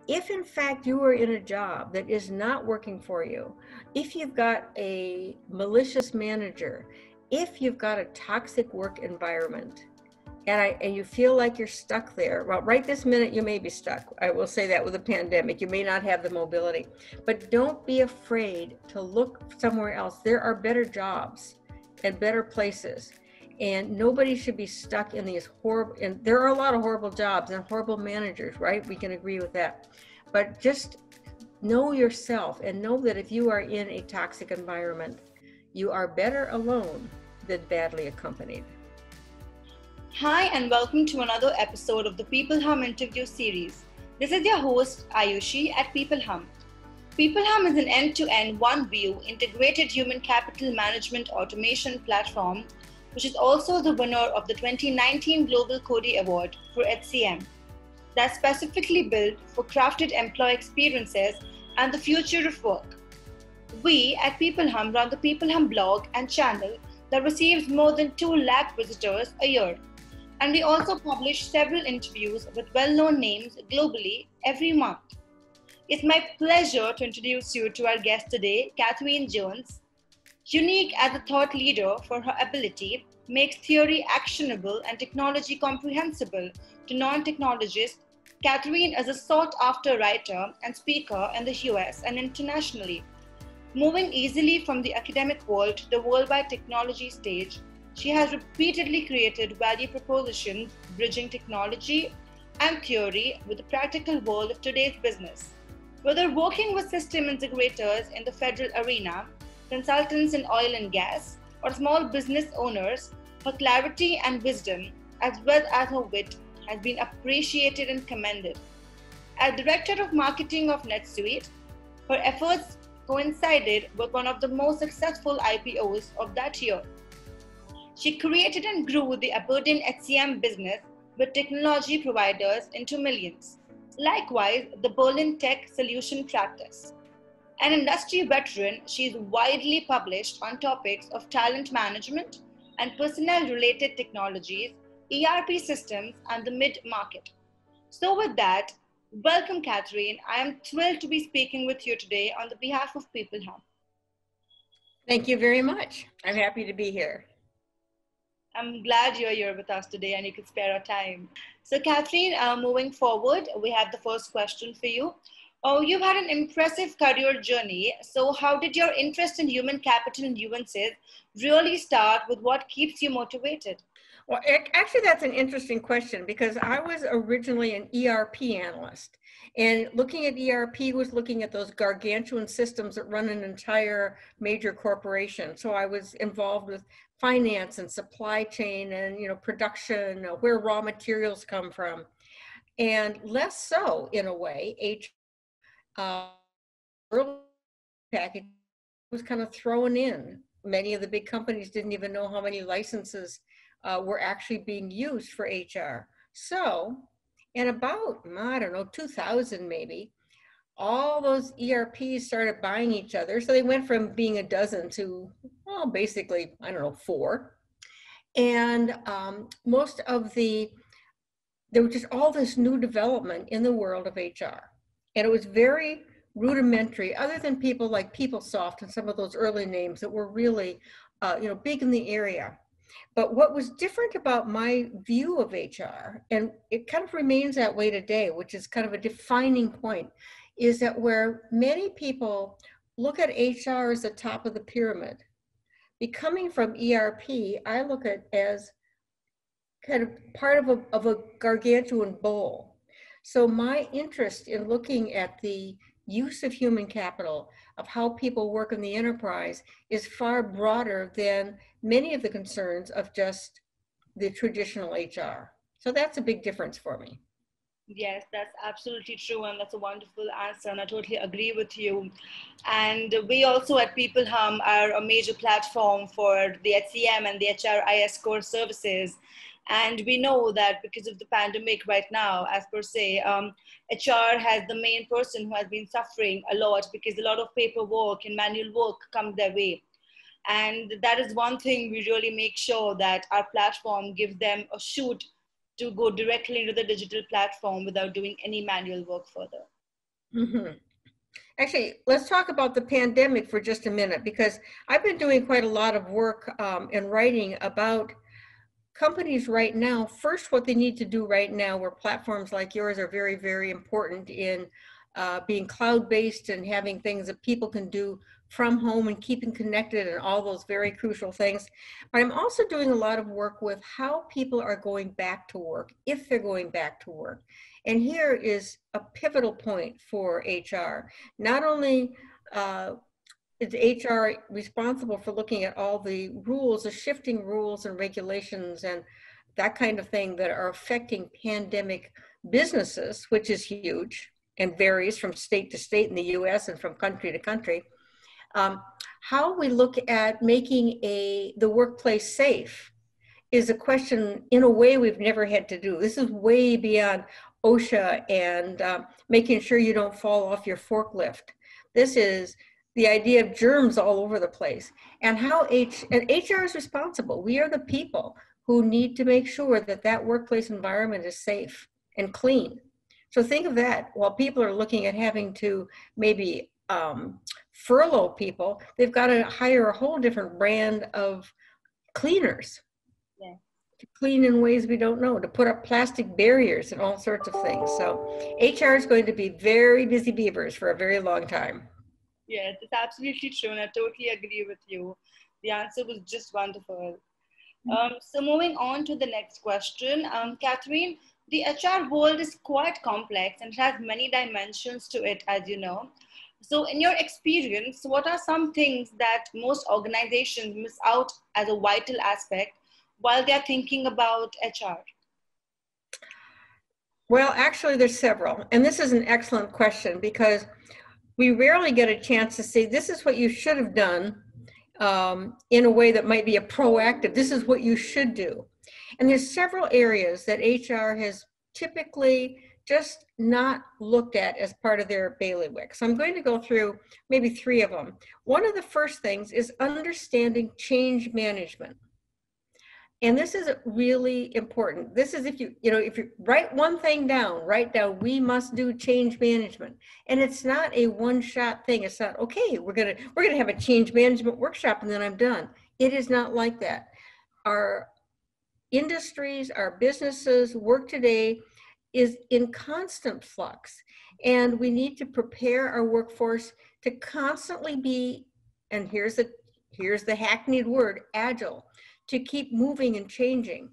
if in fact you are in a job that is not working for you, if you've got a malicious manager, if you've got a toxic work environment, and you feel like you're stuck there, well, right this minute you may be stuck. I will say that with the pandemic, you may not have the mobility, but don't be afraid to look somewhere else. There are better jobs and better places, and nobody should be stuck in these horrible, and there are a lot of horrible jobs and horrible managers, right? We can agree with that. But just know yourself and know that if you are in a toxic environment, you are better alone than badly accompanied. Hi, and welcome to another episode of the peopleHum interview series. This is your host, Ayushi at peopleHum. peopleHum is an end-to-end, one-view, integrated human capital management automation platform, which is also the winner of the 2019 Global Cody Award for HCM. That's specifically built for crafted employee experiences and the future of work. We at peopleHum run the peopleHum blog and channel that receives more than 2 lakh visitors a year. And we also publish several interviews with well-known names globally every month. It's my pleasure to introduce you to our guest today, Katherine Jones. Unique as a thought leader for her ability, makes theory actionable and technology comprehensible to non-technologists, Katherine is a sought-after writer and speaker in the US and internationally. Moving easily from the academic world to the worldwide technology stage, she has repeatedly created value propositions bridging technology and theory with the practical world of today's business. Whether working with system integrators in the federal arena, consultants in oil and gas, or small business owners, her clarity and wisdom, as well as her wit, has been appreciated and commended. As Director of Marketing of NetSuite, her efforts coincided with one of the most successful IPOs of that year. She created and grew the Aberdeen HCM business with technology providers into millions. Likewise, the Berlin Tech Solution practice. An industry veteran, she is widely published on topics of talent management and personnel-related technologies, ERP systems, and the mid-market. So with that, welcome, Katherine. I am thrilled to be speaking with you today on the behalf of peopleHum. Thank you very much. I'm happy to be here. I'm glad you're here with us today and you could spare our time. So Katherine, moving forward, we have the first question for you. Oh, you've had an impressive career journey. So how did your interest in human capital and nuances really start? With what keeps you motivated? Well, actually, that's an interesting question because I was originally an ERP analyst. And looking at ERP was looking at those gargantuan systems that run an entire major corporation. So I was involved with finance and supply chain and production, where raw materials come from. And less so, in a way, early package was kind of thrown in. Many of the big companies didn't even know how many licenses were actually being used for HR. So in about, 2000 maybe, all those ERPs started buying each other. So they went from being a dozen to, well, basically, 4. And there was just all this new development in the world of HR. And it was very rudimentary, other than people like PeopleSoft and some of those early names that were really, big in the area. But what was different about my view of HR, and it kind of remains that way today, which is kind of a defining point, is that where many people look at HR as the top of the pyramid, becoming from ERP, I look at as kind of part of a gargantuan bowl. So my interest in looking at the use of human capital, of how people work in the enterprise, is far broader than many of the concerns of just the traditional HR. So that's a big difference for me. Yes, that's absolutely true. And that's a wonderful answer. And I totally agree with you. And we also at peopleHum are a major platform for the HCM and the HRIS core services. And we know that because of the pandemic right now, as per se, HR has the main person who has been suffering a lot because a lot of paperwork and manual work come their way. And that is one thing we really make sure that our platform gives them a shoot to go directly into the digital platform without doing any manual work further. Mhm. Actually, let's talk about the pandemic for just a minute, because I've been doing quite a lot of work and writing about companies right now. First, what they need to do right now, where platforms like yours are very, very important in being cloud-based and having things that people can do from home and keeping connected and all those very crucial things. But I'm also doing a lot of work with how people are going back to work, if they're going back to work. And here is a pivotal point for HR. Not only is HR responsible for looking at all the rules, the shifting rules and regulations and that kind of thing that are affecting pandemic businesses, which is huge and varies from state to state in the US and from country to country. How we look at making the workplace safe is a question in a way we've never had to do. This is way beyond OSHA and making sure you don't fall off your forklift. This is the idea of germs all over the place, and how and HR is responsible. We are the people who need to make sure that that workplace environment is safe and clean. So think of that. While people are looking at having to maybe furlough people, they've got to hire a whole different brand of cleaners. Yeah. To clean in ways we don't know, to put up plastic barriers and all sorts of things. So HR is going to be very busy beavers for a very long time. Yes, it's absolutely true, and I totally agree with you. The answer was just wonderful. So moving on to the next question, Catherine, the HR world is quite complex and has many dimensions to it, as you know. So in your experience, what are some things that most organizations miss out as a vital aspect while they're thinking about HR? Well, actually, there's several. And this is an excellent question, because we rarely get a chance to say, this is what you should have done in a way that might be a proactive, this is what you should do. And there's several areas that HR has typically just not looked at as part of their bailiwick. So I'm going to go through maybe three of them. One of the first things is understanding change management. And this is really important. This is if you write one thing down, write down, we must do change management. And it's not a one-shot thing. It's not, okay, we're gonna have a change management workshop and then I'm done. It is not like that. Our industries, our businesses, work today is in constant flux. And we need to prepare our workforce to constantly be, and here's the hackneyed word, agile, to keep moving and changing.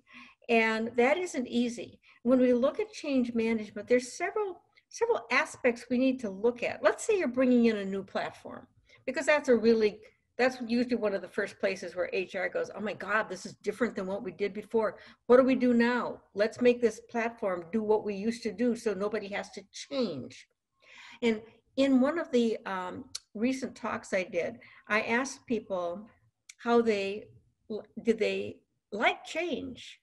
And that isn't easy. When we look at change management, there's several aspects we need to look at. Let's say you're bringing in a new platform, because that's usually one of the first places where HR goes, oh my God, this is different than what we did before. What do we do now? Let's make this platform do what we used to do so nobody has to change. And in one of the recent talks I did, I asked people how did they like change?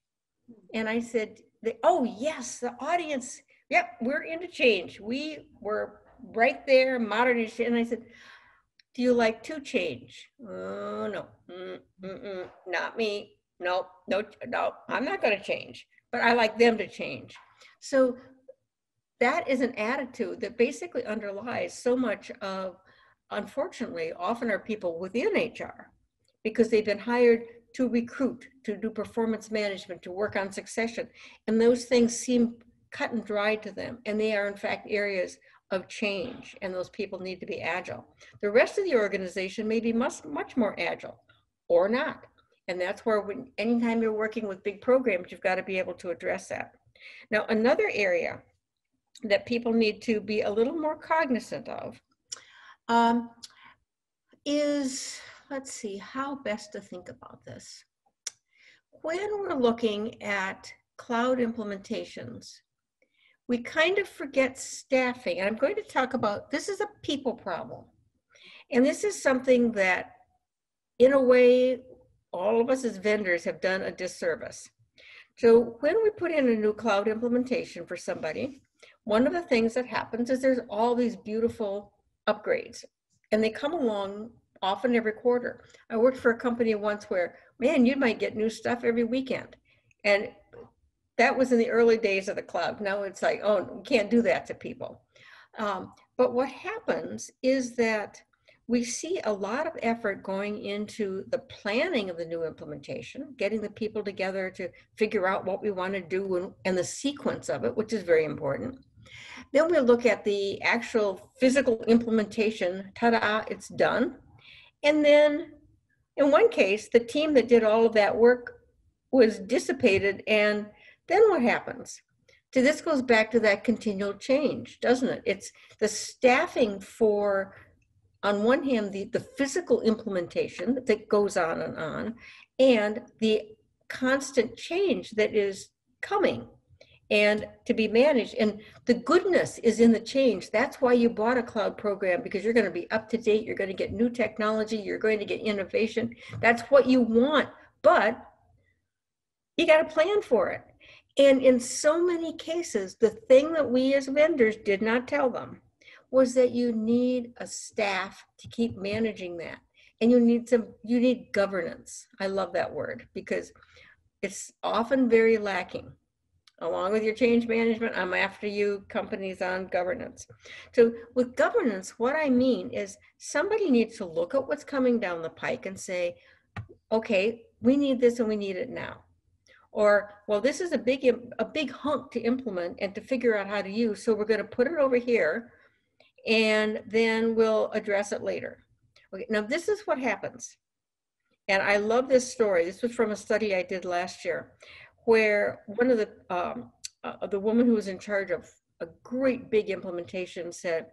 And I said, oh yes, the audience, yep, we're into change. We were right there, modernization. And I said, do you like to change? Oh, no, not me. No, I'm not going to change, but I like them to change. So that is an attitude that basically underlies so much of, unfortunately, often are people within HR, because they've been hired to recruit, to do performance management, to work on succession. And those things seem cut and dry to them. And they are, in fact, areas of change. And those people need to be agile. The rest of the organization may be much more agile or not. And that's where anytime you're working with big programs, you've got to be able to address that. Now, another area that people need to be a little more cognizant of is, let's see, how best to think about this. When we're looking at cloud implementations, we kind of forget staffing. And I'm going to talk about, this is a people problem. And this is something that, in a way, all of us as vendors have done a disservice. So when we put in a new cloud implementation for somebody, one of the things that happens is there's all these beautiful upgrades, and they come along often every quarter. I worked for a company once where, man, you might get new stuff every weekend. And that was in the early days of the cloud. Now it's like, oh, we can't do that to people. But what happens is that we see a lot of effort going into the planning of the new implementation, getting the people together to figure out what we want to do and the sequence of it, which is very important. Then we look at the actual physical implementation, ta-da, it's done. And then in one case, the team that did all of that work was dissipated. And then what happens? So this goes back to that continual change, doesn't it? It's the staffing for, on one hand, the physical implementation that goes on, and the constant change that is coming and to be managed. And the goodness is in the change. That's why you bought a cloud program, because you're going to be up to date. You're going to get new technology. You're going to get innovation. That's what you want. But you got to plan for it. And in so many cases, the thing that we as vendors did not tell them was that you need a staff to keep managing that. And you need governance. I love that word because it's often very lacking. Along with your change management, I'm after you companies on governance. So with governance, what I mean is somebody needs to look at what's coming down the pike and say, okay, we need this and we need it now. Or, well, this is a big hunk to implement and to figure out how to use, so we're going to put it over here and then we'll address it later. Okay, now this is what happens. And I love this story. This was from a study I did last year, where one of the woman who was in charge of a great big implementation said,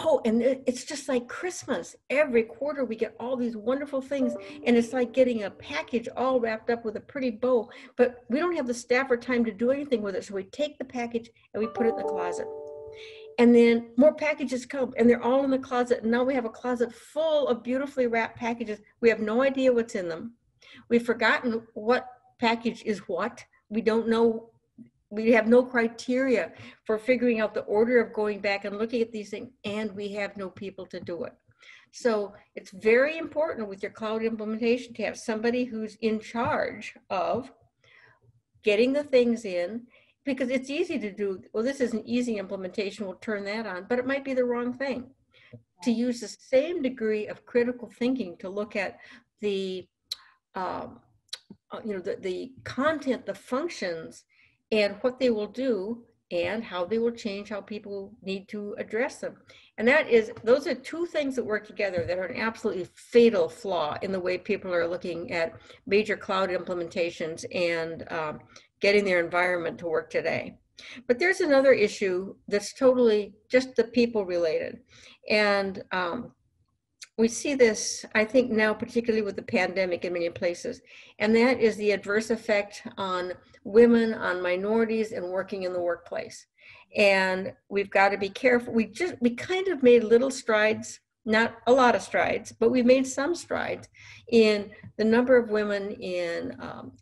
oh, and it's just like Christmas. Every quarter we get all these wonderful things, and it's like getting a package all wrapped up with a pretty bow, but we don't have the staff or time to do anything with it. So we take the package and we put it in the closet. And then more packages come and they're all in the closet. And now we have a closet full of beautifully wrapped packages. We have no idea what's in them. We've forgotten what package is what. We don't know. We have no criteria for figuring out the order of going back and looking at these things, and we have no people to do it. So it's very important with your cloud implementation to have somebody who's in charge of getting the things in, because it's easy to do, well, this is an easy implementation, we'll turn that on, but it might be the wrong thing. To use the same degree of critical thinking to look at the, the content, the functions, and what they will do and how they will change how people need to address them. And those are two things that work together that are an absolutely fatal flaw in the way people are looking at major cloud implementations and getting their environment to work today. But there's another issue that's totally just the people related. And we see this, I think now, particularly with the pandemic in many places, and that is the adverse effect on women, on minorities, and working in the workplace. And we've got to be careful. We kind of made little strides, not a lot of strides, but we've made some strides in the number of women in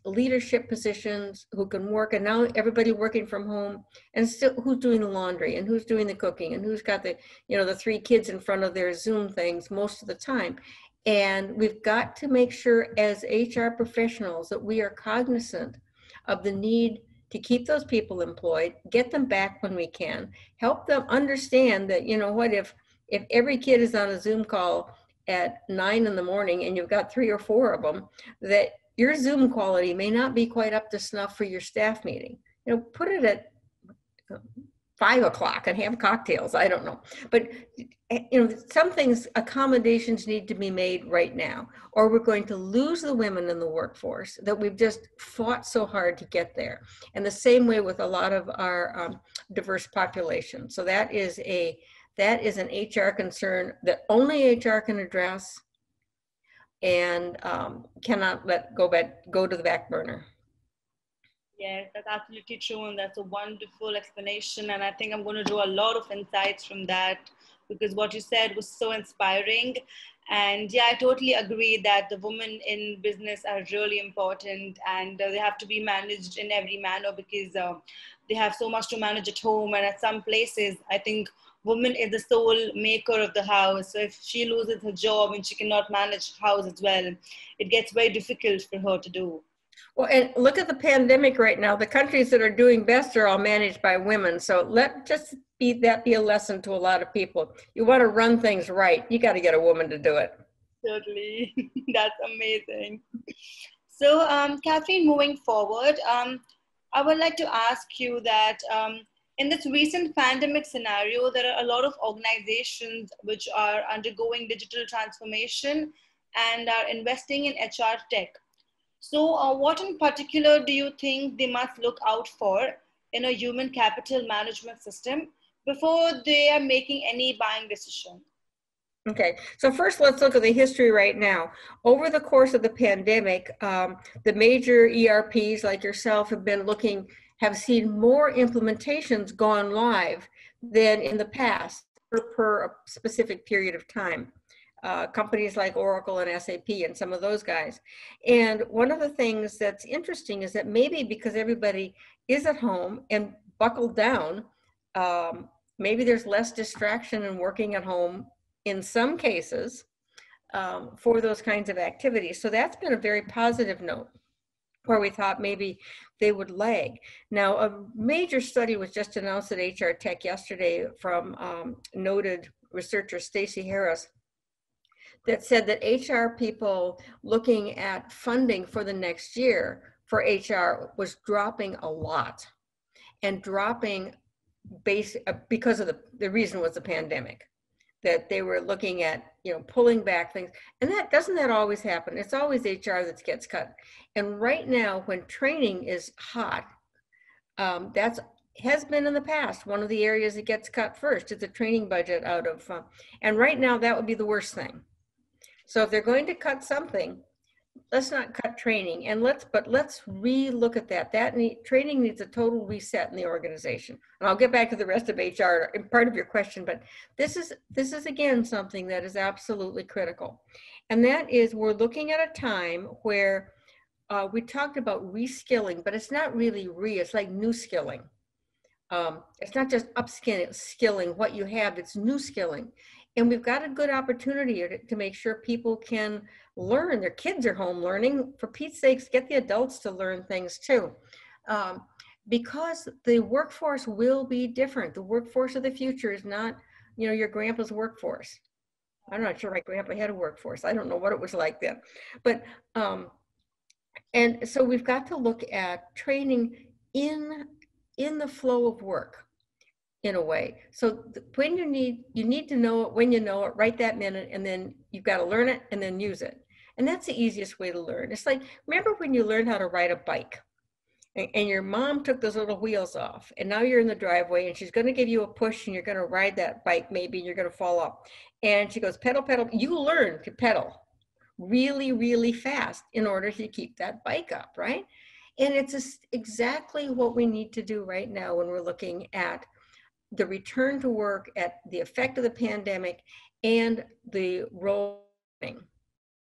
leadership positions who can work, and now everybody working from home, and still who's doing the laundry and who's doing the cooking and who's got the 3 kids in front of their Zoom things most of the time. And we've got to make sure as HR professionals that we are cognizant of the need to keep those people employed, get them back when we can, help them understand that, if every kid is on a Zoom call at 9 in the morning and you've got 3 or 4 of them, that your Zoom quality may not be quite up to snuff for your staff meeting. Put it at 5 o'clock and have cocktails. I don't know. But, some things, accommodations need to be made right now, or we're going to lose the women in the workforce that we've just fought so hard to get there. And the same way with a lot of our diverse population. So that is an HR concern that only HR can address, and cannot go to the back burner. Yes, that's absolutely true, and that's a wonderful explanation. And I think I'm going to draw a lot of insights from that, because what you said was so inspiring. And yeah, I totally agree that the women in business are really important, and they have to be managed in every manner, because they have so much to manage at home. And at some places, I think woman is the sole maker of the house. So if she loses her job and she cannot manage house as well, it gets very difficult for her to do. Well, and look at the pandemic right now. The countries that are doing best are all managed by women. So let just be that be a lesson to a lot of people. You want to run things right, you got to get a woman to do it. Totally. That's amazing. So, Catherine, moving forward, I would like to ask you that in this recent pandemic scenario, there are a lot of organizations which are undergoing digital transformation and are investing in HR tech. So, what in particular do you think they must look out for in a human capital management system before they are making any buying decision? Okay, so first let's look at the history right now. Over the course of the pandemic, the major ERPs like yourself have seen more implementations gone live than in the past per a specific period of time. Companies like Oracle and SAP and some of those guys. And one of the things that's interesting is that maybe because everybody is at home and buckled down, maybe there's less distraction in working at home in some cases for those kinds of activities. So that's been a very positive note where we thought maybe they would lag. Now, a major study was just announced at HR Tech yesterday from noted researcher Stacey Harris that said that HR people looking at funding for the next year for HR was dropping a lot and dropping because of the reason was the pandemic, that they were looking at, pulling back things. And doesn't that always happen? It's always HR that gets cut. And right now, when training is hot, has been in the past one of the areas that gets cut first is the training budget out of, and right now that would be the worst thing. So if they're going to cut something, let's not cut training, and let's re-look at that. Training needs a total reset in the organization. And I'll get back to the rest of HR in part of your question, but this is again something that is absolutely critical. And that is, we're looking at a time where we talked about reskilling, but it's not really it's like new skilling. It's not just upskilling what you have, it's new skilling. And we've got a good opportunity to make sure people can learn. Their kids are home learning. For Pete's sakes, get the adults to learn things too. Because the workforce will be different. The workforce of the future is not, your grandpa's workforce. I'm not sure my grandpa had a workforce. I don't know what it was like then. But, and so we've got to look at training in the flow of work, in a way. So when you need to know it when you know it right that minute, and then you've got to learn it and then use it. And that's the easiest way to learn. It's like, remember when you learned how to ride a bike and your mom took those little wheels off, and now you're in the driveway and she's going to give you a push and you're going to ride that bike maybe, and you're going to fall off. And she goes, pedal, pedal. You learn to pedal really, really fast in order to keep that bike up, right? And it's exactly what we need to do right now when we're looking at the return to work, at the effect of the pandemic and the role.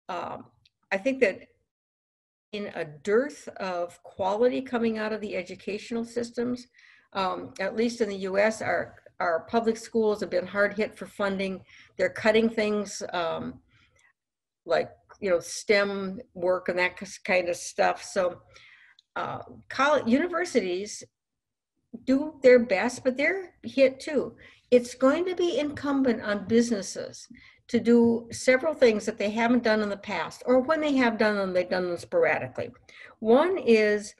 I think that in a dearth of quality coming out of the educational systems, at least in the US, our public schools have been hard hit for funding. They're cutting things like, STEM work and that kind of stuff. So universities do their best, but they're hit too. It's going to be incumbent on businesses to do several things that they haven't done in the past, or when they have done them, they've done them sporadically. One is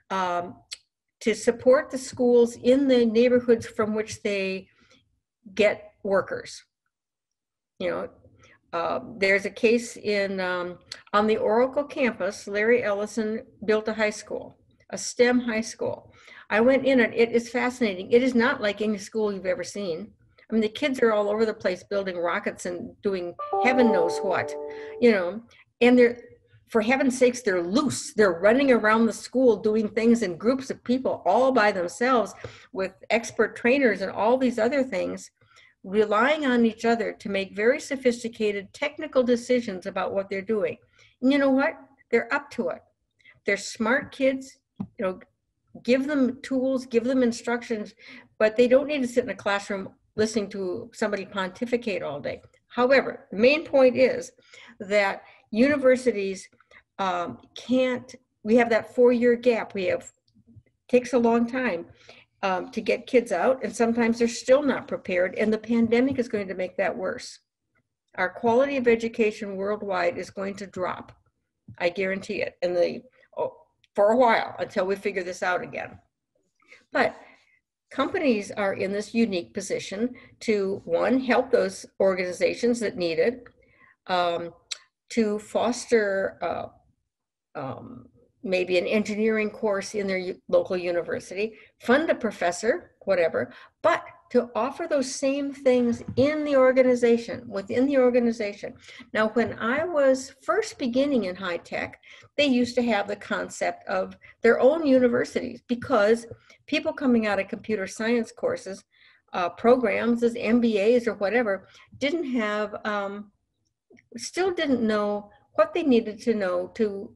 to support the schools in the neighborhoods from which they get workers. There's a case on the Oracle campus. Larry Ellison built a high school, a STEM high school. I went in it. It is fascinating. It is not like any school you've ever seen. I mean, the kids are all over the place building rockets and doing heaven knows what, and for heaven's sakes, they're loose. They're running around the school doing things in groups of people all by themselves with expert trainers and all these other things, relying on each other to make very sophisticated technical decisions about what they're doing. And you know what? They're up to it. They're smart kids, give them tools, give them instructions, but they don't need to sit in a classroom listening to somebody pontificate all day. However, the main point is that universities can't we have that 4-year gap. Takes a long time to get kids out, and sometimes they're still not prepared, and the pandemic is going to make that worse. Our quality of education worldwide is going to drop. I guarantee it, for a while, until we figure this out again. But companies are in this unique position to, one, help those organizations that need it, to foster maybe an engineering course in their local university, fund a professor, whatever, but to offer those same things in the organization, within the organization. Now, when I was first beginning in high tech, they used to have the concept of their own universities, because people coming out of computer science courses, programs as MBAs or whatever, still didn't know what they needed to know to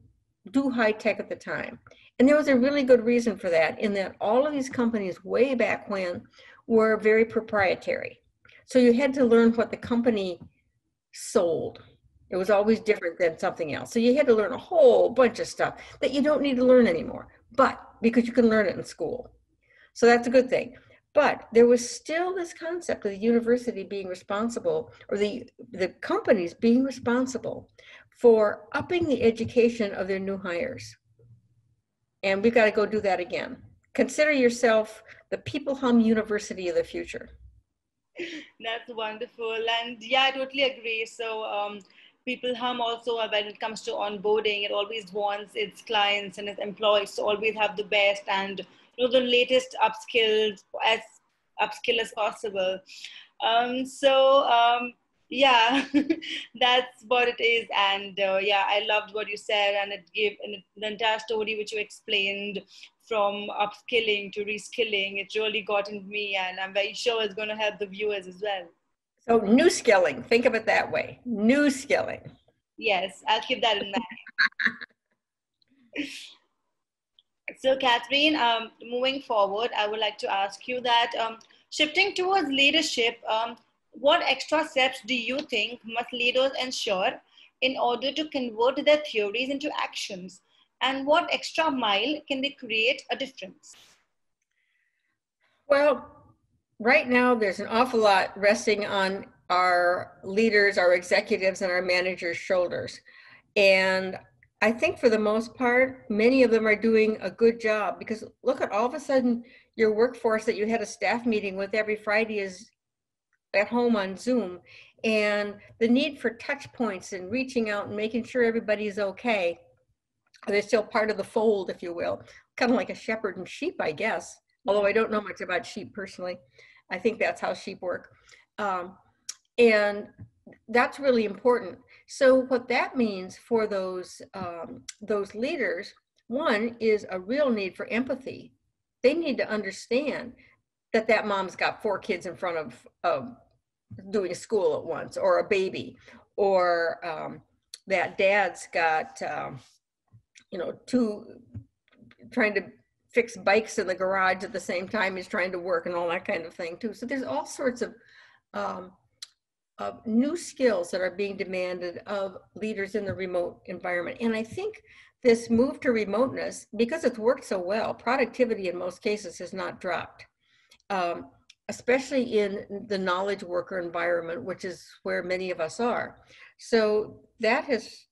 do high tech at the time. And there was a really good reason for that, in that all of these companies way back when were very proprietary. So you had to learn what the company sold. It was always different than something else. So you had to learn a whole bunch of stuff that you don't need to learn anymore, but because you can learn it in school. So that's a good thing. But there was still this concept of the university being responsible, or the companies being responsible for upping the education of their new hires. And we've got to go do that again. Consider yourself the peopleHum University of the future. That's wonderful. And yeah, I totally agree. So peopleHum also, when it comes to onboarding, it always wants its clients and its employees to always have the best and the latest upskill as possible. Yeah, that's what it is. And yeah, I loved what you said, and the entire story which you explained, from upskilling to reskilling, it really got into me, and I'm very sure it's going to help the viewers as well. So new skilling, think of it that way, new skilling. Yes, I'll keep that in mind. So Katherine, moving forward, I would like to ask you that shifting towards leadership, what extra steps do you think must leaders ensure in order to convert their theories into actions? And what extra mile can they create a difference? Well, right now there's an awful lot resting on our leaders, our executives, and our managers' shoulders. And I think for the most part, many of them are doing a good job, because look, at all of a sudden your workforce that you had a staff meeting with every Friday is at home on Zoom, and the need for touch points and reaching out and making sure everybody's okay. They're still part of the fold, if you will, kind of like a shepherd and sheep, I guess. Although I don't know much about sheep personally. I think that's how sheep work. And that's really important. So what that means for those leaders, one is a real need for empathy. They need to understand that mom's got 4 kids in front of doing school at once, or a baby, or that dad's got 2 trying to fix bikes in the garage at the same time he's trying to work, and all that kind of thing too. So there's all sorts of new skills that are being demanded of leaders in the remote environment. And I think this move to remoteness, because it's worked so well, productivity in most cases has not dropped, especially in the knowledge worker environment, which is where many of us are. So that has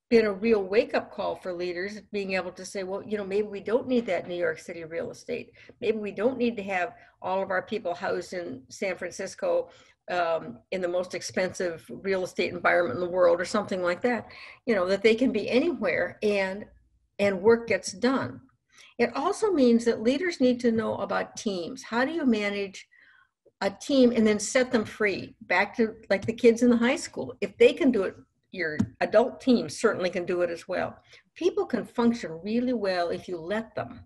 been a real wake-up call for leaders, being able to say, well, maybe we don't need that New York City real estate. Maybe we don't need to have all of our people housed in San Francisco in the most expensive real estate environment in the world, or something like that. That they can be anywhere and work gets done. It also means that leaders need to know about teams. How do you manage a team and then set them free? Back to like the kids in the high school. If they can do it, your adult team certainly can do it as well. People can function really well if you let them.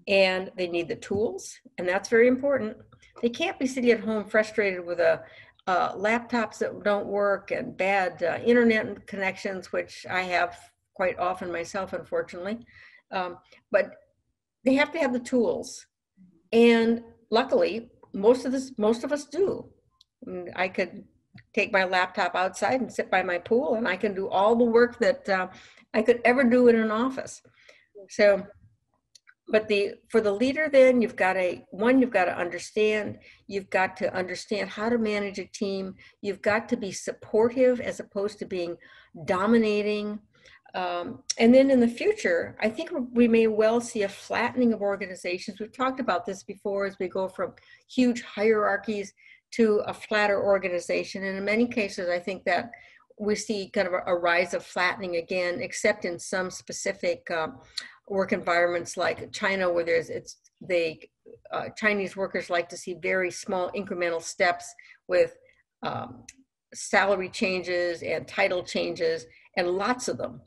And they need the tools, and that's very important. They can't be sitting at home frustrated with laptops that don't work and bad internet connections, which I have quite often myself, unfortunately. But they have to have the tools. And luckily, most of us do. I could take my laptop outside and sit by my pool, and I can do all the work that I could ever do in an office. So, but for the leader, then you've got to understand, how to manage a team. You've got to be supportive as opposed to being dominating. And then in the future, I think we may well see a flattening of organizations. We've talked about this before as we go from huge hierarchies to a flatter organization. And in many cases, I think that we see kind of a rise of flattening again, except in some specific work environments like China, where Chinese workers like to see very small incremental steps with salary changes and title changes, and lots of them,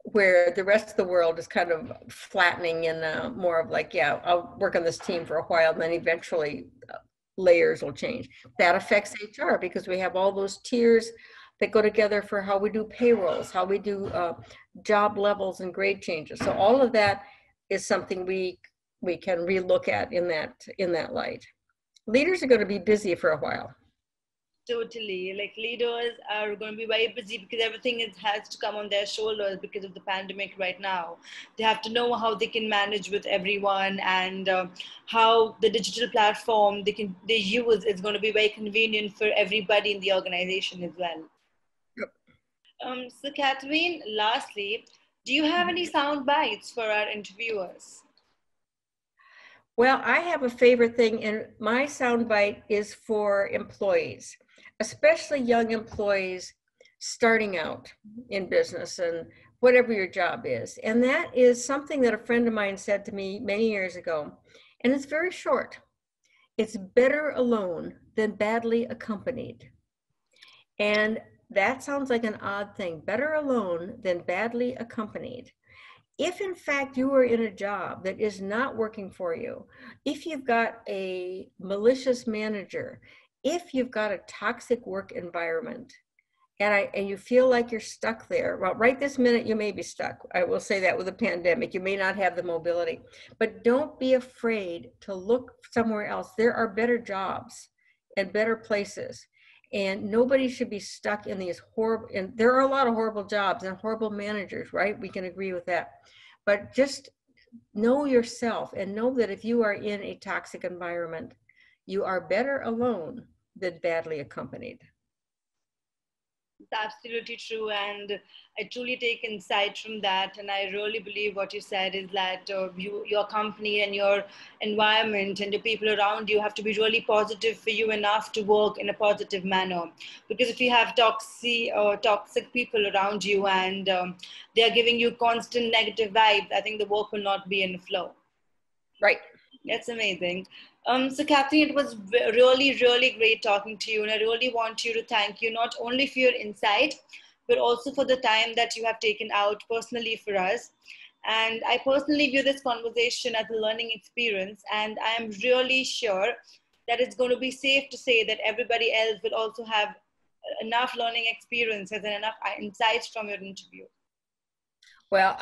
where the rest of the world is kind of flattening and more of like, yeah, I'll work on this team for a while, and then eventually layers will change. That affects HR because we have all those tiers that go together for how we do payrolls, how we do job levels and grade changes. So all of that is something we can relook at in that light. Leaders are going to be busy for a while. Totally. Like leaders are going to be very busy because everything has to come on their shoulders because of the pandemic right now. They have to know how they can manage with everyone, and how the digital platform they use is going to be very convenient for everybody in the organization as well. Yep. So Katherine, lastly, do you have any sound bites for our interviewers? Well, I have a favorite thing, and my soundbite is for employees, especially young employees starting out in business and whatever your job is. And that is something that a friend of mine said to me many years ago, and it's very short. It's better alone than badly accompanied. And that sounds like an odd thing, better alone than badly accompanied. If in fact you are in a job that is not working for you, if you've got a malicious manager, if you've got a toxic work environment, and you feel like you're stuck there, well, right this minute you may be stuck. I will say that with the pandemic, you may not have the mobility, but don't be afraid to look somewhere else. There are better jobs and better places. And nobody should be stuck in these horrible, and there are a lot of horrible jobs and horrible managers, right? We can agree with that. But just know yourself and know that if you are in a toxic environment, you are better alone than badly accompanied. It's absolutely true, and I truly take insight from that. And I really believe what you said is that your company and your environment and the people around you have to be really positive for you enough to work in a positive manner. Because if you have toxic people around you and they are giving you constant negative vibes, I think the work will not be in the flow. Right. That's amazing. So Kathy, it was really, really great talking to you. And I really want you to thank you, not only for your insight, but also for the time that you have taken out personally for us. And I personally view this conversation as a learning experience. And I am really sure that it's going to be safe to say that everybody else will also have enough learning experiences and enough insights from your interview. Well,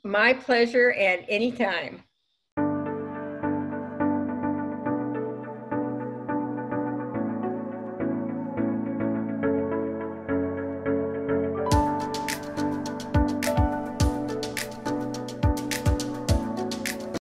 my pleasure, and anytime.